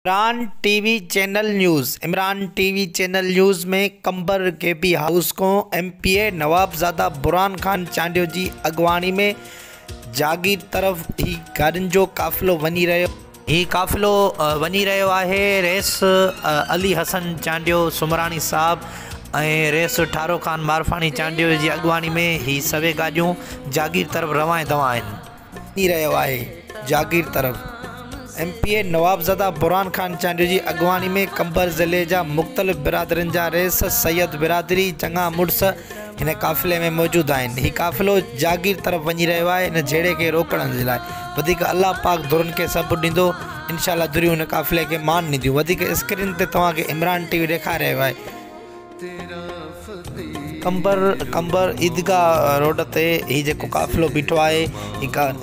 Imran TV channel news में कंबर KP house को MPA नवाबज़ादा बुरहान खान चांडियो जी अगवानी में जागीर तरफ़ ही गाड़ियुनि जो काफ़िलो वञी रहियो आहे। रेस अली हसन चांडियो सुमरानी साहब ऐं रेस ठारो खान मारफानी चांडियो जी अगवानी में ही सभई गाॾियूं जागीर तरफ़ रवां दवा आहिनि। रहियो आहे जागीर तरफ़ MPA नवाबज़ादा बुरहान खान चांडियो जी अगवानी में कंबर ज़िले जा मुख़्तलिफ़ बिरादरियुनि जा रेस सैयद बिरादरी चङा मुड़स इन काफ़िले में मौजूद आहिनि। हीउ काफ़िलो जागीर तरफ़ वञी रहियो आहे। इन झेड़े खे रोकण जे लाइ वधीक अल्लाह पाक दुरनि खे सभु ॾींदो। इंशाअल्लाह दुरियूं हिन काफ़िले खे मान ॾींदियूं। वधीक स्क्रीन ते तव्हांखे इमरान टीवी ॾेखारे रहियो आहे। कंबर ईदगाह रोड ते ही जेको काफ़िलो बीठो आहे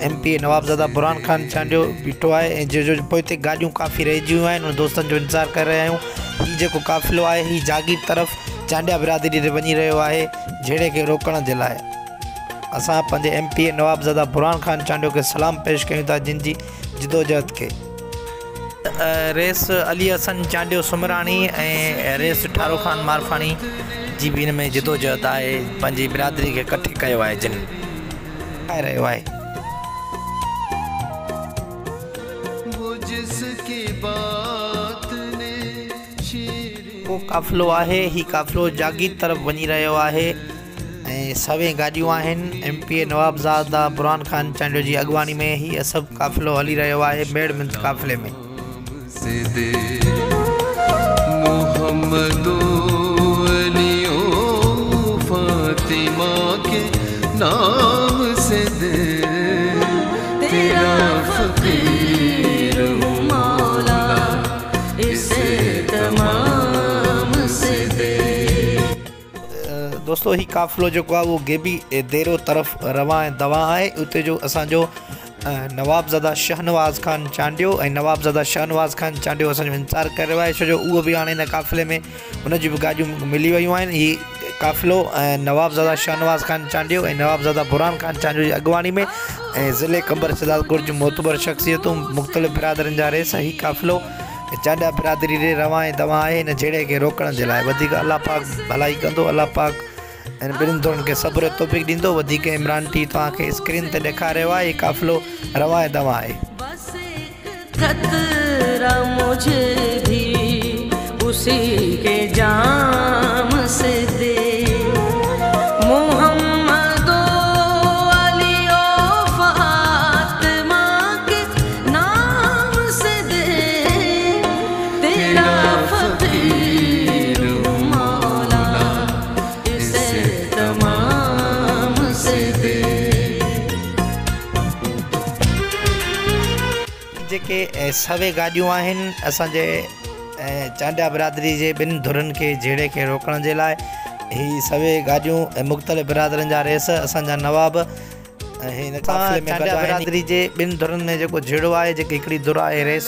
MPA नवाबज़ादा बुरहान खान चांडियो बीठो आहे ऐं जो पोइ हिते गाॾियूं काफ़ी रहिजियूं आहिनि। उन दोस्तनि जो इंतज़ारु करे रहिया आहियूं। हीउ जेको काफ़िलो आहे हीउ जागीर तरफ़ चांडिया बिरादरी ते वञी रहियो आहे झेड़े खे रोकण जे लाइ। असां पंहिंजे MPA नवाबज़ादा बुरहान खान चांडियो खे सलाम पेश कयूं था जिन जी जिदोजहद खे। रेस अली हसन चांडियो सुमरानी ऐं रेस ठारो खान मारफानी जी भी इनमें जिदोजहद आहे। पंहिंजी बिरादरी खे इकट्ठे कयो आहे जिन ठाहे रहियो आहे। काफ़िलो आहे ही काफ़िलो जागीर तरफ़ वञी रहियो आहे ऐं सभई गाॾियूं आहिनि। MPA नवाबज़ादा बुरहान खान चांडियो जी अगवानी में ही सभु काफ़िलो हली रहियो आहे मेड़ मिंत काफ़िले में। नाम से दे तेरा फकीर हूँ मौला इसे तमाम से दे। दोस्तों ही काफ़िलो जो आहे वो गेबी देरो तरफ़ रवां दवा आहे। उते जो असांजो नवाबज़ादा शहनवाज़ खान चांडियो ऐं नवाबज़ादा शहनवाज़ खान चांडियो असांजो इंतज़ारु करे रहियो आहे छो जो उहो बि हाणे हिन काफ़िले में हुनजी बि गाॾियूं मिली वियूं आहिनि। ही काफ़िलो नवाबज़ादा शहनवाज़ खान चांडियो ऐं नवाबज़ादा बुरहान खान चांडियो जी अगवानी में ऐं ज़िले कंबर शहदादपुर जूं मोतबर शख़्सियतूं मुख़्तलिफ़ बिरादरियुनि जा रेस ही काफ़िलो चांडिया बिरादरी ॾे रवां दवा आहे। हिन झेड़े खे रोकण जे लाइ वधीक अल्लाह पाक भलाई कंदो। अल्लाह पाक हिन ॿिन्हिनि धुरनि खे सब्र तौफ़ीक़ ॾींदो। वधीक इमरान टीवी तव्हांखे स्क्रीन ते ॾेखारे रहियो आहे। हीउ काफ़िलो रवां दवा आहे। उसी के जाम से दे मोहम्मद अली ओ फातिमा के नाम से दे तेरा फकीर हूँ मौला इसे तमाम से दे। जेके सभई गाॾियूं आहिनि असांजे चांडिया बिरादरी जे ॿिनि धुरनि खे झेड़े खे रोकण जे लाइ ही सभई गाॾियूं मुख़्तलिफ़ बिरादरियुनि जा रेस असांजा नवाब हिन काफ़िले में चांडिया बिरादरी जे ॿिनि धुरनि में जेको झेड़ो आहे जेकी हिकिड़ी धुर आहे रेस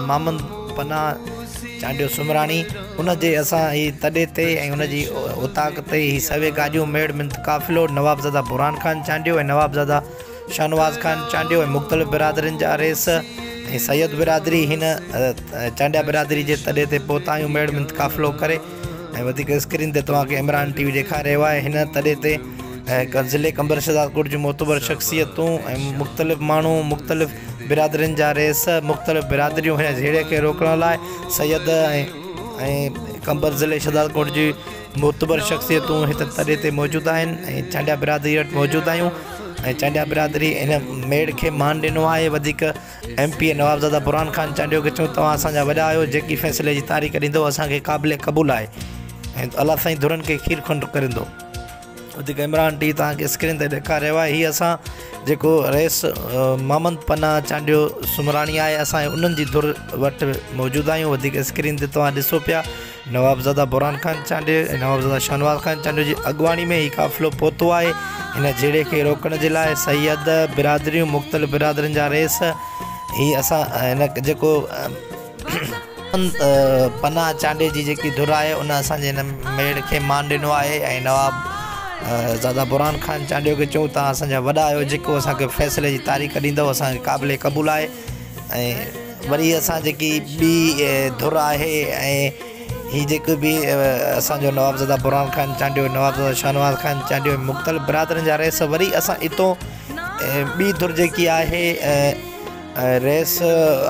मामन पनाह चांडियो सुमरानी हुनजे असां ही तॾे ते ऐं हुनजी उताक ते ही सभई गाॾियूं मेड़ मिंत काफ़िलो नवाबज़ादा बुरहान खान चांडियो ऐं नवाबज़ादा शहनवाज़ खान चांडियो ऐं मुख़्तलिफ़ बिरादरियुनि जा रेस ऐं सैयद बिरादरी हिन चांडिया बिरादरी जे तॾे ते पहुता आहियूं मेड़ मिंत काफ़िलो करे ऐं वधीक स्क्रीन ते तव्हांखे इमरान टीवी ॾेखारे रहियो आहे। हिन तॾे ते ज़िले कंबर शहदादपुर जूं मोतबर शख़्सियतूं ऐं मुख़्तलिफ़ माण्हू मुख़्तलिफ़ बिरादरियुनि जा रेस मुख़्तलिफ़ बिरादरियूं हिन झेड़े खे रोकण लाइ सैयद ऐं कंबर ज़िले शहदादपुर जी मोतबर शख़्सियतूं हिते तॾे ते मौजूदु आहिनि ऐं चांडिया बिरादरी वटि मौजूदु आहियूं ऐं चांडिया बिरादरी हिन मेड़ खे मान ॾिनो आहे। वधीक MPA नवाबज़ादा बुरहान खान चांडियो खे चऊं तव्हां असांजा वॾा आहियो जेकी फ़ैसिले जी तारीख़ ॾींदो असांखे क़ाबिल क़बूल आहे ऐं अल्लाह साईं धुरनि खे खीर खुंड करींदो। वधीक इमरान टीवी तव्हांखे स्क्रीन ते ॾेखारे रहियो आहे। हीअ असां जेको रेस मामन पनाह चांडियो सुमरानी आहे असां उन्हनि जी धुर वटि मौजूदु आहियूं। वधीक स्क्रीन ते तव्हां ॾिसो पिया नवाबज़ादा बुरहान खान चांडियो ऐं नवाबज़ादा शहनवाज़ खान चांडियो जी अगवानी में हीउ काफ़िलो पहुतो आहे हिन झेड़े खे रोकण जे लाइ। सैयद बिरादरियूं मुख़्तलिफ़ बिरादरियुनि जा रेस ही असां हिन जेको पनाह चांडियो जी जेकी धुर आहे उन असांजे हिन मेड़ खे मान ॾिनो आहे ऐं नवाबज़ादा बुरहान खान चांडियो खे चऊं तव्हां असांजा वॾा आहियो जेको असांखे फ़ैसिले जी तारीख़ ॾींदव असांखे क़ाबिल क़बूल आहे ऐं वरी असां जेकी ॿी धुर आहे ऐं ही जेको बि असांजो नवाबज़ादा बुरहान ख़ान चांडियो, नवाबज़ादा शाहनवाज़ ख़ान चांडियो, मुख़्तलिफ़ बिरादरनि जा रईस, वरी असां हितां ॿी धुर जेकी आहे रईस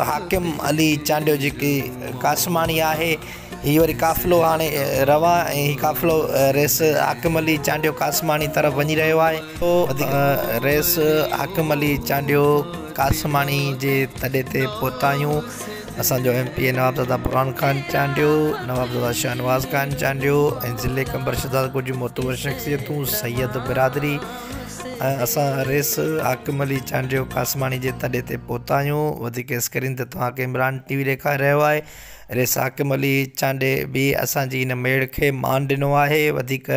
हाकिम अली चांडियो जेकी कासमाणी आहे, ही वरी काफ़िलो हाणे रवा ऐं ही काफ़िलो रईस हाकिम अली चांडियो कासमाणी तरफ़ वञी रहियो आहे। रईस हाकिम अली चांडियो कासमाणी जे तॾे ते पहुता आहियूं। असांजो MP नवाबज़ादा बुरहान ख़ान चांडियो, नवाबज़ादा शाहनवाज़ ख़ान चांडियो ऐं ज़िले कंबर शहज़ाद कुझु मोतबर शख़्सियतूं सैयद बिरादरी ऐं असां रईस हाकिम अली चांडियो कासमाणी जे तॾे ते पहुता आहियूं। वधीक स्क्रीन ते तव्हांखे इमरान TV ॾेखारे रहियो आहे। रईस हाकिम अली चांडे बि असांजी हिन मेड़ खे मान ॾिनो आहे। वधीक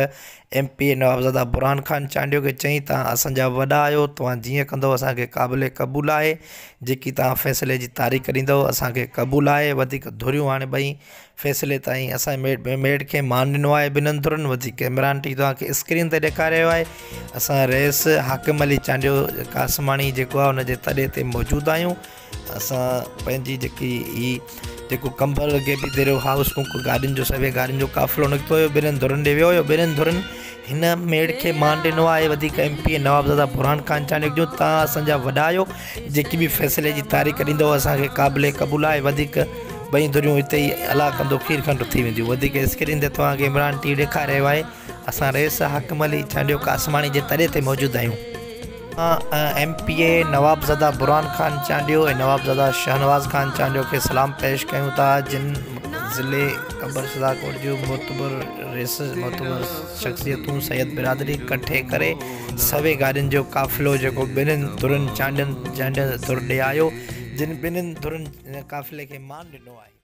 MP नवाबज़ादा बुरहान ख़ान चांडियो खे चई तव्हां असांजा वॾा आहियो, तव्हां जीअं कंदव असांखे क़ाबिल क़बूल आहे, जेकी तव्हां फ़ैसिले जी तारीख़ ॾींदव असांखे क़बूल आहे। वधीक धुरियूं हाणे ॿई फ़ैसिले ताईं असांजे मेड़ खे मान ॾिनो आहे ॿिन्हिनि धुरनि। वधीक इमरान TV तव्हांखे स्क्रीन ते ॾेखारे रहियो आहे। असां रईस हाकिम अली चांडियो कासमाणी जेको आहे हुनजे तॾे ते मौजूदु आहियूं। असां पंहिंजी जेको कंबर लॻे बि तेरो हाउस कुक गाॾियुनि जो सभई गाॾियुनि जो काफ़िलो निकितो हुयो, ॿिन्हिनि धुरनि ॾे वियो हुयो। ॿिन्हिनि धुरनि हिन मेड़ खे मान ॾिनो आहे। वधीक MP नवाबज़ादा बुरहान ख़ान चांडियो जो तव्हां असांजा वॾा आहियो, जेकी बि फ़ैसिले जी तारीख़ ॾींदव असांखे क़ाबिल क़बूल आहे। वधीक ॿई धुरियूं हिते ई अला कंदो खीर खंड थी वेंदियूं। वधीक स्क्रीन ते तव्हांखे इमरान TV ॾेखारे रहियो आहे। असां रईस हाकिम अली चांडियो कासमाणी जे तॾे ते मौजूदु आहियूं। MPA नवाबज़ादा बुरहान ख़ान चांडियो ऐं नवाबज़ादा शाहनवाज़ ख़ान चांडियो खे सलाम पेश कयूं था, जिन ज़िले कंबर शहज़ाद कोट जूं मोतबर शख़्सियतूं सैयद बिरादरी इकट्ठे करे सभई गाॾियुनि जो काफ़िलो जेको ॿिन्हिनि धुरनि चांडियनि धुर ॾे आयो, जिन ॿिन्हिनि धुरनि काफ़िले खे मान ॾिनो आहे।